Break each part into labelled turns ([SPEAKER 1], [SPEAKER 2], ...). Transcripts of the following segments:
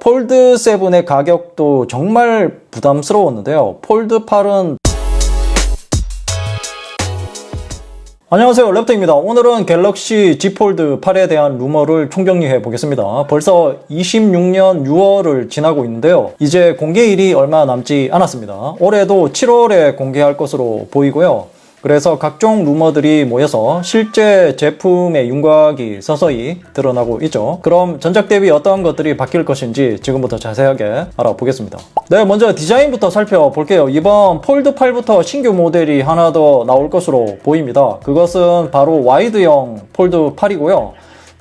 [SPEAKER 1] 폴드 7의 가격도 정말 부담스러웠는데요. 폴드 8은 안녕하세요, 랩터입니다. 오늘은 갤럭시 Z 폴드 8에 대한 루머를 총정리해 보겠습니다. 벌써 26년 6월을 지나고 있는데요. 이제 공개일이 얼마 남지 않았습니다. 올해도 7월에 공개할 것으로 보이고요. 그래서 각종 루머들이 모여서 실제 제품의 윤곽이 서서히 드러나고 있죠. 그럼 전작 대비 어떤 것들이 바뀔 것인지 지금부터 자세하게 알아보겠습니다. 네, 먼저 디자인부터 살펴볼게요. 이번 폴드 8부터 신규 모델이 하나 더 나올 것으로 보입니다. 그것은 바로 와이드형 폴드 8이고요.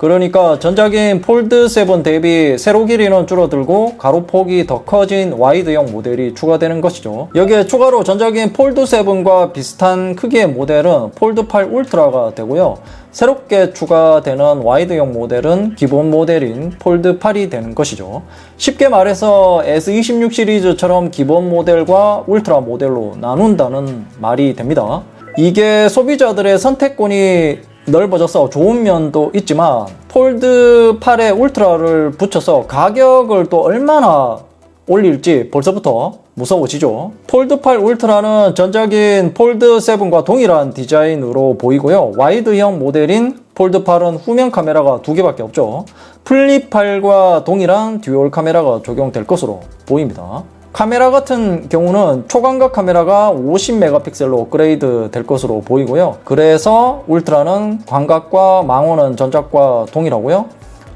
[SPEAKER 1] 그러니까 전작인 폴드 7 대비 세로 길이는 줄어들고 가로폭이 더 커진 와이드형 모델이 추가되는 것이죠. 여기에 추가로 전작인 폴드 7과 비슷한 크기의 모델은 폴드 8 울트라가 되고요. 새롭게 추가되는 와이드형 모델은 기본 모델인 폴드 8이 되는 것이죠. 쉽게 말해서 S26 시리즈처럼 기본 모델과 울트라 모델로 나눈다는 말이 됩니다. 이게 소비자들의 선택권이 넓어져서 좋은 면도 있지만 폴드 8에 울트라를 붙여서 가격을 또 얼마나 올릴지 벌써부터 무서워지죠. 폴드 8 울트라는 전작인 폴드 7과 동일한 디자인으로 보이고요. 와이드형 모델인 폴드 8은 후면 카메라가 2개밖에 없죠. 플립 8과 동일한 듀얼 카메라가 적용될 것으로 보입니다. 카메라 같은 경우는 초광각 카메라가 50메가픽셀로 업그레이드 될 것으로 보이고요. 그래서 울트라는 광각과 망원은 전작과 동일하고요.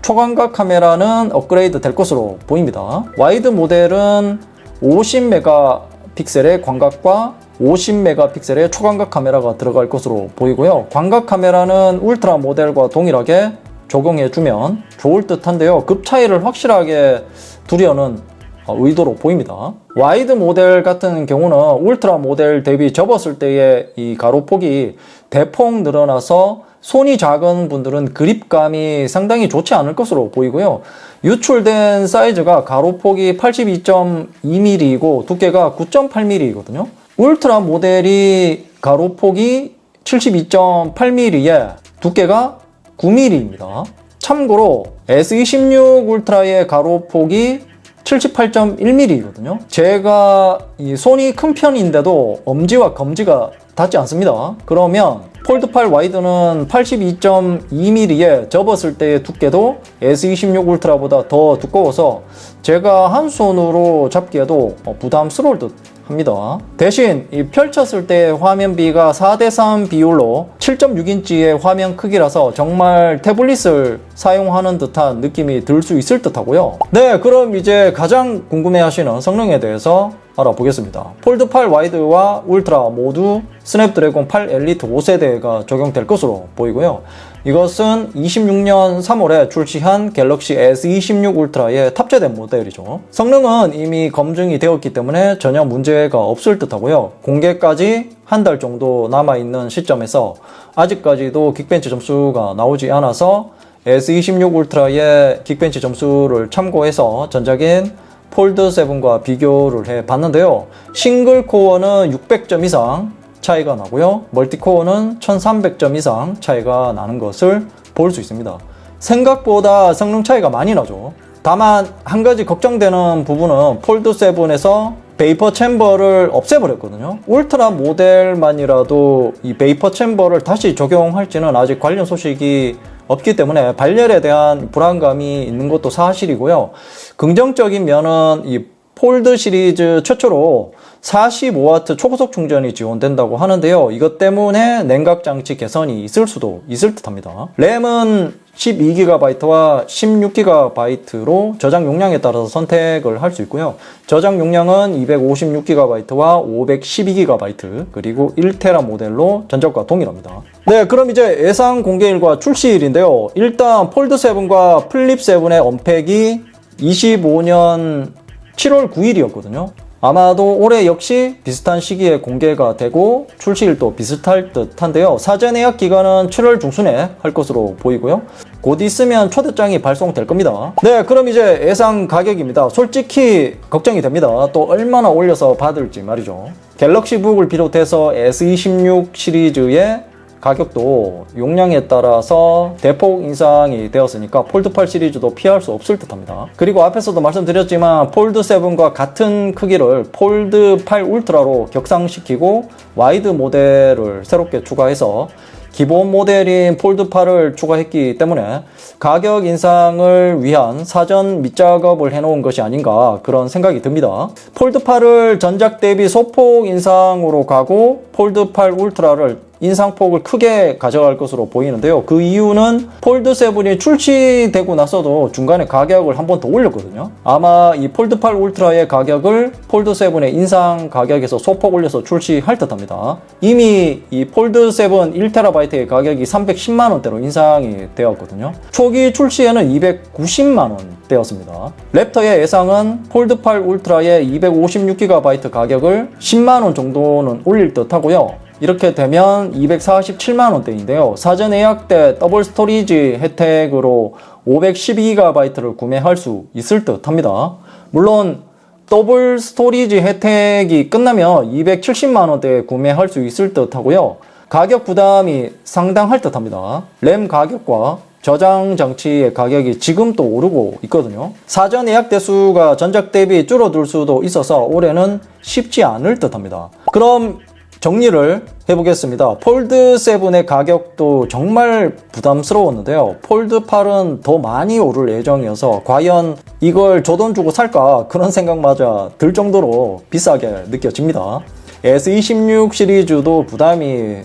[SPEAKER 1] 초광각 카메라는 업그레이드 될 것으로 보입니다. 와이드 모델은 50메가픽셀의 광각과 50메가픽셀의 초광각 카메라가 들어갈 것으로 보이고요. 광각 카메라는 울트라 모델과 동일하게 적용해주면 좋을 듯 한데요. 급 차이를 확실하게 두려는 의도로 보입니다. 와이드 모델 같은 경우는 울트라 모델 대비 접었을 때의 이 가로폭이 대폭 늘어나서 손이 작은 분들은 그립감이 상당히 좋지 않을 것으로 보이고요. 유출된 사이즈가 가로폭이 82.2mm이고 두께가 9.8mm이거든요. 울트라 모델이 가로폭이 72.8mm에 두께가 9mm입니다. 참고로 S26 울트라의 가로폭이 78.1mm이거든요. 제가 이 손이 큰 편인데도 엄지와 검지가 닿지 않습니다. 그러면 폴드 8 와이드는 82.2mm에 접었을 때의 두께도 S26 울트라보다 더 두꺼워서 제가 한 손으로 잡기에도 부담스러울 듯 합니다. 대신 이 펼쳤을 때 화면비가 4:3 비율로 7.6인치의 화면 크기라서 정말 태블릿을 사용하는 듯한 느낌이 들 수 있을 듯 하고요. 네, 그럼 이제 가장 궁금해하시는 성능에 대해서 알아보겠습니다. 폴드 8 와이드와 울트라 모두 스냅드래곤 8 엘리트 5세대가 적용될 것으로 보이고요. 이것은 26년 3월에 출시한 갤럭시 S26 울트라에 탑재된 모델이죠. 성능은 이미 검증이 되었기 때문에 전혀 문제가 없을 듯 하고요. 공개까지 한 달 정도 남아있는 시점에서 아직까지도 긱벤치 점수가 나오지 않아서 S26 울트라의 긱벤치 점수를 참고해서 전작인 폴드 7과 비교를 해 봤는데요. 싱글 코어는 600점 이상 차이가 나고요. 멀티코어는 1300점 이상 차이가 나는 것을 볼 수 있습니다. 생각보다 성능 차이가 많이 나죠. 다만 한 가지 걱정되는 부분은 폴드 7에서 베이퍼 챔버를 없애버렸거든요. 울트라 모델만이라도 이 베이퍼 챔버를 다시 적용할지는 아직 관련 소식이 없기 때문에 발열에 대한 불안감이 있는 것도 사실이고요. 긍정적인 면은 이 폴드 시리즈 최초로 45W 초고속 충전이 지원된다고 하는데요. 이것 때문에 냉각 장치 개선이 있을 수도 있을 듯 합니다. 램은 12GB와 16GB로 저장 용량에 따라서 선택을 할 수 있고요. 저장 용량은 256GB와 512GB 그리고 1TB 모델로 전작과 동일합니다. 네, 그럼 이제 예상 공개일과 출시일인데요. 일단 폴드 7과 플립 7의 언팩이 25년 7월 9일이었거든요. 아마도 올해 역시 비슷한 시기에 공개가 되고 출시일도 비슷할 듯 한데요. 사전 예약 기간은 7월 중순에 할 것으로 보이고요. 곧 있으면 초대장이 발송될 겁니다. 네, 그럼 이제 예상 가격입니다. 솔직히 걱정이 됩니다. 또 얼마나 올려서 받을지 말이죠. 갤럭시 북을 비롯해서 S26 시리즈의 가격도 용량에 따라서 대폭 인상이 되었으니까 폴드8 시리즈도 피할 수 없을 듯 합니다. 그리고 앞에서도 말씀드렸지만 폴드7과 같은 크기를 폴드8 울트라로 격상시키고 와이드 모델을 새롭게 추가해서 기본 모델인 폴드8을 추가했기 때문에 가격 인상을 위한 사전 밑작업을 해놓은 것이 아닌가 그런 생각이 듭니다. 폴드8을 전작 대비 소폭 인상으로 가고 폴드8 울트라를 인상폭을 크게 가져갈 것으로 보이는데요. 그 이유는 폴드7이 출시되고 나서도 중간에 가격을 한 번 더 올렸거든요. 아마 이 폴드8 울트라의 가격을 폴드7의 인상 가격에서 소폭 올려서 출시할 듯 합니다. 이미 이 폴드7 1TB의 가격이 310만원대로 인상이 되었거든요. 초기 출시에는 290만원대였습니다. 랩터의 예상은 폴드8 울트라의 256GB 가격을 10만원 정도는 올릴 듯 하고요. 이렇게 되면 247만원대인데요. 사전 예약 때 더블 스토리지 혜택으로 512GB를 구매할 수 있을 듯 합니다. 물론 더블 스토리지 혜택이 끝나면 270만원대에 구매할 수 있을 듯 하고요. 가격 부담이 상당할 듯 합니다. 램 가격과 저장 장치의 가격이 지금 또 오르고 있거든요. 사전 예약 대수가 전작 대비 줄어들 수도 있어서 올해는 쉽지 않을 듯 합니다. 그럼 정리를 해보겠습니다. 폴드7의 가격도 정말 부담스러웠는데요. 폴드8은 더 많이 오를 예정이어서 과연 이걸 저 돈 주고 살까 그런 생각마저 들 정도로 비싸게 느껴집니다. S26 시리즈도 부담이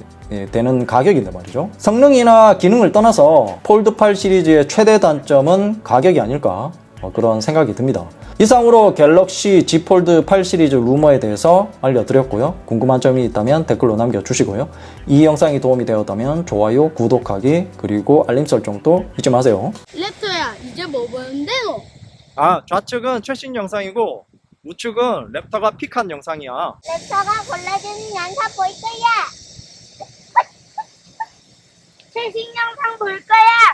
[SPEAKER 1] 되는 가격인데 말이죠. 성능이나 기능을 떠나서 폴드8 시리즈의 최대 단점은 가격이 아닐까 그런 생각이 듭니다. 이상으로 갤럭시 Z 폴드 8 시리즈 루머에 대해서 알려드렸고요. 궁금한 점이 있다면 댓글로 남겨주시고요. 이 영상이 도움이 되었다면 좋아요, 구독하기, 그리고 알림 설정도 잊지 마세요.
[SPEAKER 2] 랩터야, 이제 뭐 보는데 너?
[SPEAKER 1] 좌측은 최신 영상이고 우측은 랩터가 픽한 영상이야.
[SPEAKER 2] 랩터가 골라주는 영상 볼 거야. 최신 영상 볼 거야.